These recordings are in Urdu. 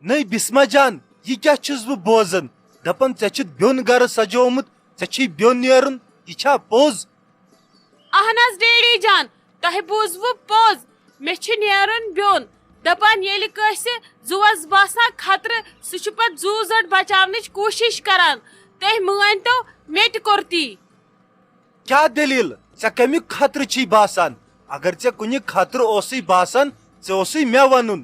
نئی بسما جان یہ کیا چھس بہ بوزن دپان ژے چھ بیون گر سجومت ژے چھی بیون نیرن یہ چھا پوز؟ اہن حظ ڈیڈی جان تہ بوزو پوز مے چھ نیرن بیون دپان ییٚلہِ کٲنٛسہِ زُوس باسان خطرٕ سُہ چھُ پتہٕ زُو زٔٹ بچاونٕچ کوٗشش کران تُہۍ مٲنۍتو مےٚ تہِ کوٚر تی. کیا دلیل ژے کمیُک خطرٕ چھی باسان؟ اگر ژے کُنہِ خطرٕ اوسُے باسان ژے اوسُے مےٚ ونُن.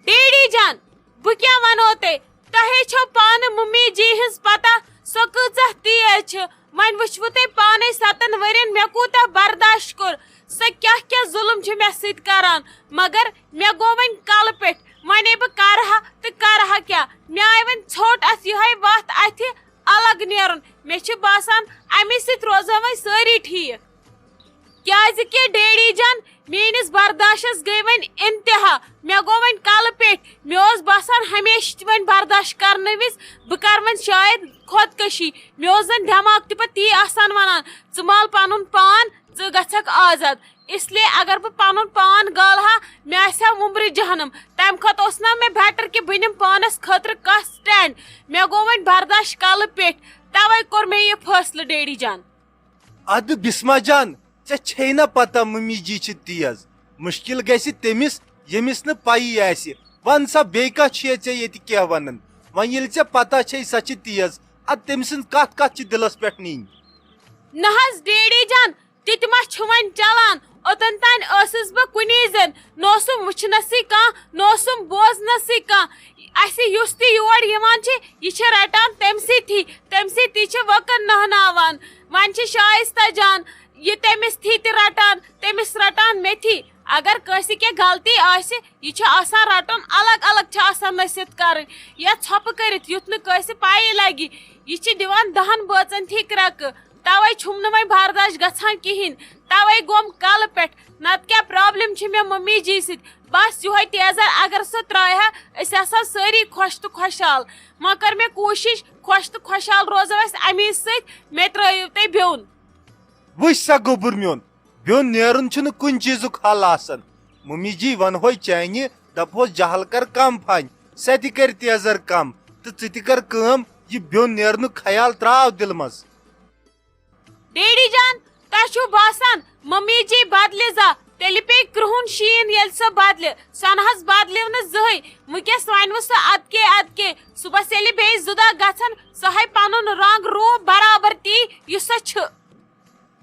ڈیڈی جان بہٕ کیٛاہ ونو تۄہہِ تۄہے چھو پانہٕ ممی جی ہٕنٛز پتہ سۄ کۭژاہ تیز چھِ. وۄنۍ وٕچھوٕ تۄہہِ پانے 7 ؤرین مےٚ کوٗتاہ برداشت کوٚر. سۄ کیٛاہ ظُلم چھِ مےٚ سۭتۍ کران مگر مےٚ گوٚو وۄنۍ کلہٕ پٮ۪ٹھ. وۄنۍ بہٕ کرہا تہٕ کرہا کیٛاہ؟ مےٚ آیہِ وۄنۍ ژھوٚٹ اتھ یِہے وتھ اتھِ الگ نیرُن. مےٚ چھُ باسان امے سۭتۍ روزان وۄنۍ سٲری ٹھیٖک. کیٛازِ کہِ ڈیڈی جان میٲنِس برداشس گٔے وۄنۍ انتہا. مےٚ گوٚو وۄنۍ کلہٕ پٮ۪ٹھ. مےٚ اوس باسان ہمیشہِ وۄنۍ برداشت کرنہٕ وِزِ بہٕ کرٕ وۄنۍ شاید خودکشی. مےٚ اوس زن دٮ۪ماغ تہِ پتہٕ تی آسان ونان ژٕ مال پنُن پان ژٕ گژھکھ آزاد. اس لیے اگر بہٕ پنُن پان گالہا مےٚ آسہِ ہا وُمبرِ جہنم. تمہِ کھۄتہٕ اوس نا مےٚ بیٹر کہِ بہٕ نِمہٕ پانس خٲطرٕ کانٛہہ سٹینڈ. مےٚ گوٚو وۄنۍ برداشت کلہٕ پٮ۪ٹھ توے کوٚر مےٚ یہِ فٲصلہٕ ڈیڈی جان. اد بسما جان ژے چھے نا پتہ ممی جی چھ تیز. مشکل گژھِ تٔمِس ییٚمِس نہٕ پایی آسہِ. ون سا بیٚیہِ کانٛہہ چھے ژےٚ ییٚتہِ کینٛہہ ونان. وۄنۍ ییٚلہِ ژےٚ پتہ چھے سۄ چھِ تیز اد تٔمۍ سٕنٛز کتھ چھِ دلس پٮ۪ٹھ نِنۍ. نہ حظ ڈیڈی جان تِتہِ ما چھُ وۄنۍ چلان. اوٚتن تانۍ ٲسٕس بہٕ کُنی زٔنۍ نہ اوسُم وٕچھنسٕے کانٛہہ نہ اوسُم بوزنسٕے کانٛہہ. اسہِ یُس تہِ یور یِوان چھِ یہِ چھِ رٹان تمہِ سۭتی چھِ وکن نہناوان. وۄنۍ چھِ شائستہ جان یہ تٔمِس تھی تہِ رٹان تٔمِس رٹان مےٚ تھی. اگر کٲنٛسہِ کینٛہہ غلطی آسہِ یہِ چھُ آسان رٹُن الگ الگ چھِ آسان نصیحت کرٕنۍ یا ژھۄپہٕ کٔرِتھ یُتھ نہٕ کٲنٛسہِ پایی لگہِ. یہِ چھِ دِوان 10 بٲژن تھی کرٛٮ۪کہٕ. توے چھُم نہٕ وۄنۍ برداشت گژھان کہیٖنۍ. توے گوٚم کلہٕ پٮ۪ٹھ. نتہٕ کیٛاہ پرابلم چھِ مےٚ ممی جی سۭتۍ. بس یِہوے تیزر اگر سۄ ترٛایہِ ہا أسۍ آسہٕ ہو سٲری خۄش تہٕ خۄشحال. وۄنۍ کٔر مےٚ کوٗشش خۄش تہٕ خۄشحال روزو أسۍ امی سۭتۍ. مےٚ ترٛٲیِو تُہۍ بیوٚن. وٕچھ سا گوٚبُر میون بیون نیرُن چھُنہٕ کُنہِ چیٖزُک حل آسان. ممی جی ونہوے چانہِ دپہوس جہل کر کم فن سۄ تہِ کرِ تیزر کم تہٕ ژٕ تہِ کر کٲم یہِ بیون نیرنُک خیال تراو دلہٕ منٛز. ڈیڈی جان تۄہہِ چھُو باسان ممی جی بدلہِ زا تیٚلہِ پیٚیہِ کرٛہُن شیٖن ییٚلہِ سۄ بدلہِ. سۄ نہ حظ بدلیو نہٕ زٕہٕنۍ. وٕنکیٚس ونوٕ سۄ ادکے صُبحس ییٚلہِ بیٚیہِ 2 دۄہ گژھن سۄ ہاے پنُن رنگ روٗپ برابر تی یُس سۄ چھِ.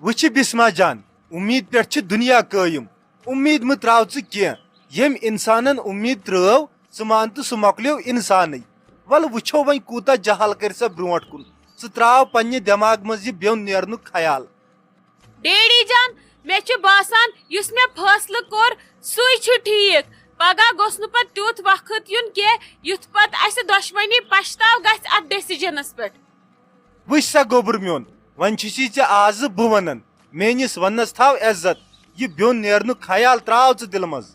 وٕچھ بسما جان امید پٮ۪ٹھ چھِ دُنیا قٲیِم. امید مہ تراو ژٕ کینٛہہ. ییٚمۍ انسانن امید ترٲو ژٕ مان تہٕ سُہ مۄکلیو انسانٕے. ولہٕ وٕچھو وۄنۍ کوٗتاہ جہل کر سۄ برونٛٹھ کُن. ژٕ تراو پننہِ دٮ۪ماغ منٛز یہِ بیون نیرنُک خیال. ڈیڈی جان مےٚ چھُ باسان یُس مےٚ فٲصلہٕ کوٚر سُے چھُ ٹھیٖک. پگاہ گوٚژھ نہٕ پتہٕ تیُتھ وقت یُن کینٛہہ یُتھ پتہٕ اسہِ دۄشوٕنی پشتاو گژھِ اتھ ڈیسِجنس پٮ۪ٹھ. وٕچھ سا گوٚبُر میون وۄنۍ چھُسی ژےٚ آزٕ بہٕ ونان میٲنِس وننس تھاو عزت. یہِ بیون نیرنُک خیال تراو ژٕ دلہٕ منٛز.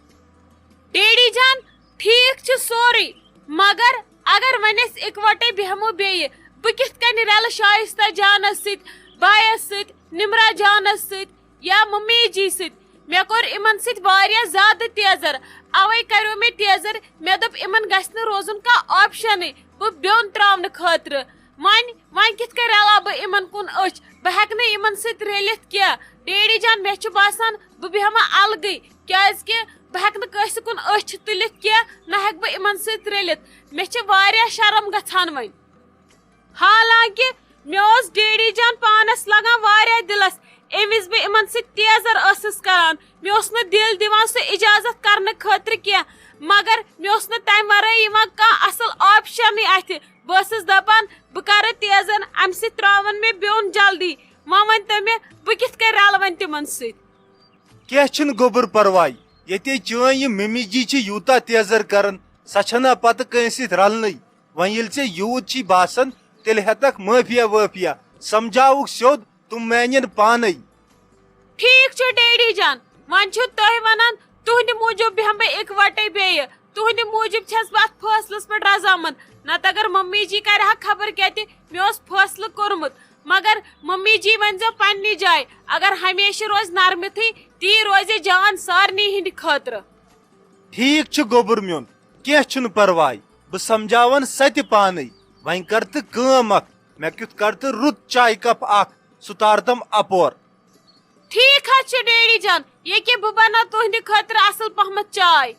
ڈیڈی جان ٹھیٖک چھُ سورُے مگر اگر وۄنۍ أسۍ اِکوٹے بیہمو بیٚیہِ بہٕ کِتھ کٔنۍ رلہٕ شائستہ جانس سۭتۍ بایس سۭتۍ نمرا جانس سۭتۍ یا ممی جی سۭتۍ. مےٚ کوٚر یِمن سۭتۍ واریاہ زیادٕ تیزر. اوے کریو مےٚ تیزر. مےٚ دوٚپ یِمن گژھِ نہٕ روزُن کانٛہہ آپشنٕے بہٕ بیوٚن تراونہٕ خٲطرٕ. وۄنۍ کِتھ کٔنۍ رلاو بہٕ یِمن کُن أچھ. بہٕ ہٮ۪کہٕ نہٕ یِمن سۭتۍ رٔلِتھ کینٛہہ. ڈیڈی جان مےٚ چھُ باسان بہٕ بیہمہ الگٕے کیٛازِ کہِ بہٕ ہٮ۪کہٕ نہٕ کٲنٛسہِ کُن أچھ تُلِتھ کینٛہہ نہ ہٮ۪کہٕ بہٕ یِمن سۭتۍ رٔلِتھ. مےٚ چھِ واریاہ شرم گژھان وۄنۍ. حالانکہِ مےٚ اوس ڈیڈی جان پانس لگان واریاہ دلس ییٚمہِ وِزِ بہٕ یِمن سۭتۍ تیزر ٲسٕس کران. مےٚ اوس نہٕ دل دِوان سُہ اجازت کرنہٕ خٲطرٕ کینٛہہ مگر مےٚ اوس نہٕ تمہِ ورٲے یِوان کانٛہہ اصل آپشنٕے اتھِ. بہٕ ٲسٕس دپان بہٕ کرٕ تیزر امہِ سۭتۍ تراون مےٚ بیوٚن جلدی. وۄنۍ ؤنۍتو مےٚ بہٕ کِتھ کٔنۍ رلہٕ وۄنۍ تِمن سۭتۍ. کینٛہہ چھُنہٕ گوٚبُر پرواے. ییٚتے چٲنۍ یہِ ممی جی چھِ یوٗتاہ تیزر کران سۄ چھنہ پتہٕ کٲنٛسہِ سۭتۍ رلنٕے. وۄنۍ ییٚلہِ ژےٚ یوٗت چھی باسان تیٚلہِ ہٮ۪تکھ معٲفیا وٲفیا سمجھاوُکھ سیوٚد تِم مانن پانے. ٹھیٖک چھُ ڈیڈی جان وۄنۍ چھِو تُہۍ ونان تُہنٛدِ موٗجوٗب بیہمہٕ بہٕ اِکوٹے بیٚیہِ. تُہنٛدِ موٗجوٗب چھس بہٕ اتھ فٲصلس پٮ۪ٹھ رضامند. نتہٕ اگر ممی جی کرِ ہا خبر کیٛاہ تہِ مےٚ اوس فٲصلہٕ کوٚرمُت. مگر ممی جی ؤنۍزیو پننہِ جایہِ اگر ہمیشہِ روزِ نرمتھٕے تی روزِ جان سارنٕے ہٕنٛدِ خٲطرٕ. ٹھیٖک چھُ گوٚبُر میون کینٛہہ چھُنہٕ پرواے. بہ سمجھاون ستہ پانے وین کر تو کام اخ مے کیُتھ کر تو رُت چائے کپ اخ سُہ تارتم اپور. ٹھیک حظ چھُ ڈیڈی جان یہ کہ بہ بناو تہندِ خٲطرٕ اصل پہمت چاے.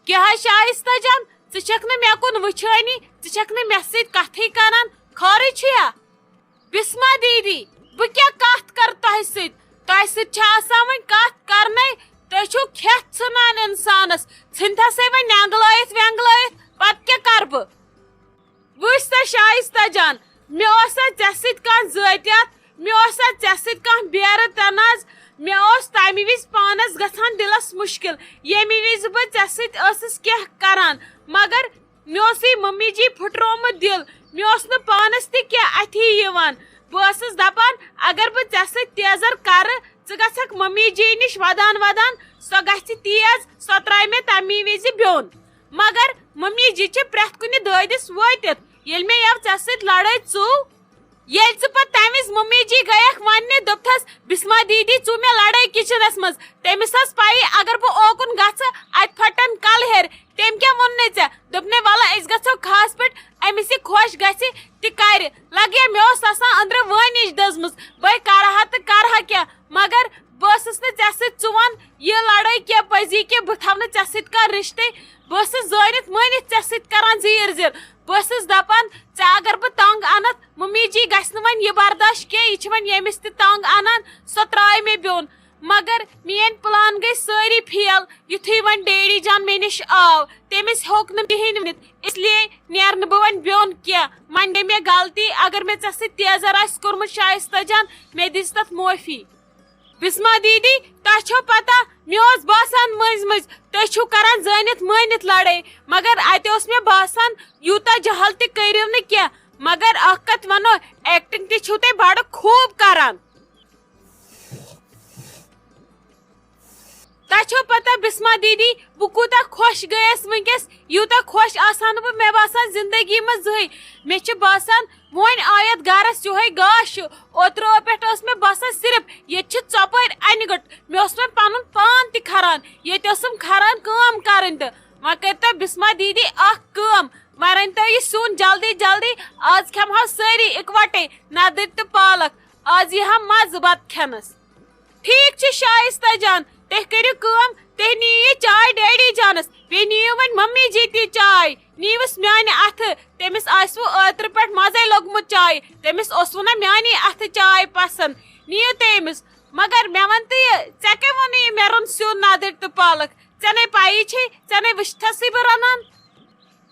کیا حظ شائستہ جان ژٕ چھکھ نہٕ مےٚ کُن وٕچھٲنی ژٕ چھکھ نہٕ مےٚ سۭتۍ کتھٕے کران خٲرٕے چھُیا؟ بسما دیدی بہ کیٛاہ کتھ کرٕ تۄہہِ سۭتۍ چھِ آسان وۄنۍ کتھ کرنے تُہۍ چھِو کھٮ۪تھ ژھٕنان انسانس ژھٕنتھسے وۄنۍ نینگلٲیِتھ وینگلٲیِتھ پتہٕ کیٛاہ کرٕ بہٕ؟ وٕچھ سا شائستہ جان مےٚ اوسا ژےٚ سۭتۍ کانٛہہ ذٲتیات مےٚ اوسا ژےٚ سۭتۍ کانٛہہ بیرٕ تناز مےٚ اوس تمہِ وِزِ پانس گژھان دلس مُشکل ییٚمہِ وِزِ بہٕ ژےٚ سۭتۍ ٲسٕس کینٛہہ کران مگر مےٚ اوسُے ممی جی پھٕٹرومُت دل مےٚ اوس نہٕ پانس تہِ کینٛہہ اتھی یِوان بہٕ ٲسٕس دپان اگر بہٕ ژےٚ سۭتۍ تیزر کرٕ ژٕ گژھکھ ممی جی نِش ودان ودان سۄ گژھِ تیز سۄ ترٛایہِ مےٚ تمی وِزِ بیوٚن مگر ممی جی چھِ پرٛٮ۪تھ کُنہِ دٲدِس وٲتِتھ ییٚلہِ مےٚ یو ژےٚ سۭتۍ لڑٲے ژوٚو ییٚلہِ ژٕ پتہٕ تمہِ وِزِ ممی جی گٔیکھ وننہِ دوٚپتھس بسما دیدی ژوٚو مےٚ لڑٲے کچنس منٛز تٔمِس ٲس پیی اگر بہٕ اوکُن گژھٕ اتہِ پھٹن کلہٕ ہیٚرِ تٔمۍ کیٛاہ ووٚن نہٕ ژےٚ دوٚپنے وَلہٕ أسۍ گژھو خاص پٲٹھۍ أمِس یہِ خۄش گژھِ تہِ کرِ لگیا مےٚ اوس آسان أنٛدرٕ وٲنِج دٔزمٕژ بٔے کرہا تہٕ کرہا کیٛاہ مگر بہٕ ٲسٕس نہٕ ژےٚ سۭتۍ ژٕ وَن یہِ لڑٲے کینٛہہ پٔزی کہِ بہٕ تھاو نہٕ ژےٚ سۭتۍ کانٛہہ رشتے بہٕ ٲسٕس زٲنِتھ مٲنِتھ ژےٚ سۭتۍ کران زیٖر زیٖر بہٕ ٲسٕس دپان ژےٚ اگر بہٕ تنگ انتھ ممی جی گژھِ نہٕ وۄنۍ یہِ برداشت کینٛہہ یہِ چھِ وۄنۍ ییٚمِس تہِ تنگ انان سۄ ترٛاے مےٚ بیوٚن مگر میٲنۍ پلان گٔے سٲری فیل یُتھُے وۄنۍ ڈیڈی جان مےٚ نِش آو تٔمِس ہیوٚک نہٕ کِہینۍ ؤنِتھ اسلیے نیرٕ نہٕ بہٕ وۄنۍ بیوٚن کینٛہہ وۄنۍ گٔے مےٚ غلطی اگر مےٚ ژےٚ سۭتۍ تیزر آسہِ کوٚرمُت شائستہ جان مےٚ دِژ تتھ معٲفی. بسما دیدی تۄہہِ چھو پتہ مےٚ اوس باسان مٔنٛزۍ مٔنٛزۍ تُہۍ چھِو کران زٲنِتھ مٲنِتھ لڑٲے مگر اتہِ اوس مےٚ باسان یوٗتاہ جہل تہِ کٔرِو نہٕ کینٛہہ مگر اکھ کتھ ونو ایکٹنگ تہِ چھِو تُہۍ بڑٕ خوٗب کران. تۄہہِ چھو پتہ بسما دیدی بہٕ کوٗتاہ خۄش گٔیس ونکیٚس یوٗتاہ خۄش آسان نہٕ بہٕ مےٚ باسان زندگی منٛز زٕہٕے مےٚ چھُ باسان وۄنۍ آو یتھ گرس یِہوے گاش اوترٕ پٮ۪ٹھ ٲس مےٚ باسان صرف ییٚتہِ چھِ ژۄپٲرۍ انہِ گٔٹ مےٚ اوس وۄنۍ پنُن پان تہِ کھران ییٚتہِ ٲسٕم کھران کٲم کرٕنۍ تہٕ وۄنۍ کٔرۍتو بسما دیدی اکھ کٲم وۄنۍ رٔنۍتو یہِ سیُن جلدی جلدی آز کھٮ۪مہو سٲری اِکوٹے ندٕرۍ تہٕ پالک آز یی ہا مزٕ بتہٕ کھٮ۪نس. ٹھیک چھُ شائستہ جان تُہۍ کٔرِو کٲم تُہۍ نِیِو یہِ چاے ڈیڈی جانس بیٚیہِ نِیِو وۄنۍ ممی جی تہِ چاے نیٖوُس میانہِ اتھٕ تٔمِس آسوٕ اوترٕ پٮ۪ٹھ مزے لوٚگمُت چایہِ تٔمِس اوسوٕ نا میانی اتھٕ چاے پسنٛد نِیِو تُہۍ أمِس مگر مےٚ ون تہٕ یہِ ژےٚ کیٛاہ ووٚنُے یہِ مےٚ روٚن سیُن ندٕرۍ تہٕ پالک ژےٚ نے پایی چھے ژےٚ نے وٕچھتھسٕے بہٕ رنان.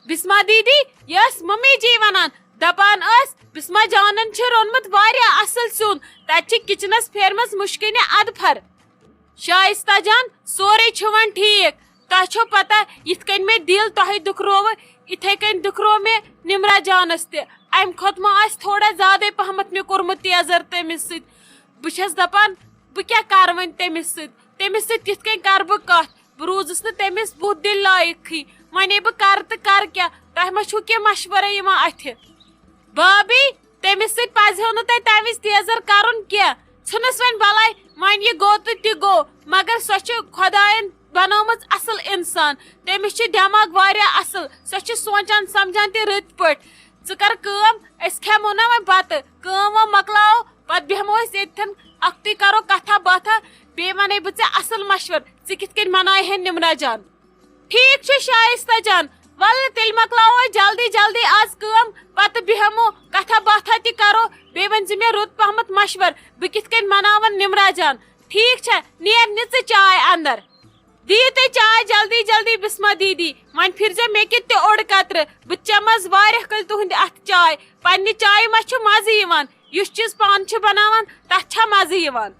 بسما دیدی یہِ ٲس ممی جی ونان دپان ٲس بسما جانن چھُ روٚنمُت واریاہ اصل سیُن تتہِ چھِ کچنس پھیرمٕژ مُشکِنہِ ادفر. شائستہ جان سورُے چھُ وۄنۍ ٹھیک تۄہہِ چھو پتہ یِتھ کٔنۍ مےٚ دل تۄہہِ دُکھرووٕ یِتھے کٔنۍ دُکھروو مےٚ نمرا جانس تہِ امہِ کھۄتہٕ ما آسہِ تھوڑا زیادے پہمتھ مےٚ کوٚرمُت تیزر تٔمِس سۭتۍ بہٕ چھس دپان بہٕ کیٛاہ کرٕ وۄنۍ تٔمِس سۭتۍ کِتھ کٔنۍ کرٕ بہٕ کتھ بہٕ روٗزٕس نہٕ تٔمِس بُتھ دِل لایقٕے وۄنۍ بہٕ کرٕ تہٕ کرٕ کیٛاہ تۄہہِ ما چھُو کینٛہہ مشورے یِوان اتھِ. بھابی تٔمِس سۭتۍ پزہیو نہٕ تۄہہِ تمہِ وِزِ تیزر کرُن کینٛہہ ژھٕنُس وۄنۍ بلاے وۄنۍ یہِ گوٚو تہٕ تہِ گوٚو مگر سۄ چھِ خۄداین بنٲومٕژ اصل انسان تٔمِس چھُ دٮ۪ماغ واریاہ اصل سۄ چھِ سونچان سمجھان تہِ رٕتۍ پٲٹھۍ. ژٕ کر کٲم أسۍ کھٮ۪مو نا وۄنۍ بتہٕ کٲم وٲم مۄکلاوو پتہٕ بیہمو أسۍ ییٚتھٮ۪ن اکھتُے کرو کتھا باتھا بیٚیہِ ونَے بہٕ ژےٚ اصل مشور ژٕ کِتھ کٔنۍ مناوِ ہے نمرا جان. ٹھیک چھُ شائستہ جان ولہٕ تیٚلہِ مۄکلاوو أسۍ جلدی جلدی آز کٲم پتہٕ بیہمو کتھا باتھا تہِ کرو بیٚیہِ ؤنۍ زِ مےٚ رُت پہمتھ مشور بہٕ کِتھ کٔنۍ مناون نمرا جان. ٹھیک چھا نیر نِژٕ چاے اندر دِیِو تُہۍ چاے جلدی جلدی بسما دیدی وۄنۍ پھِرزیٚو مےٚ کِتھ تہِ اوٚڑ قطرٕ بہٕ چٮ۪مس واریاہ کٲلۍ تُہنٛدِ اتھٕ چاے پننہِ چایہِ ما چھُ مزٕ یِوان یُس چیٖز پانہٕ چھِ بناوان تتھ چھا مزٕ یِوان.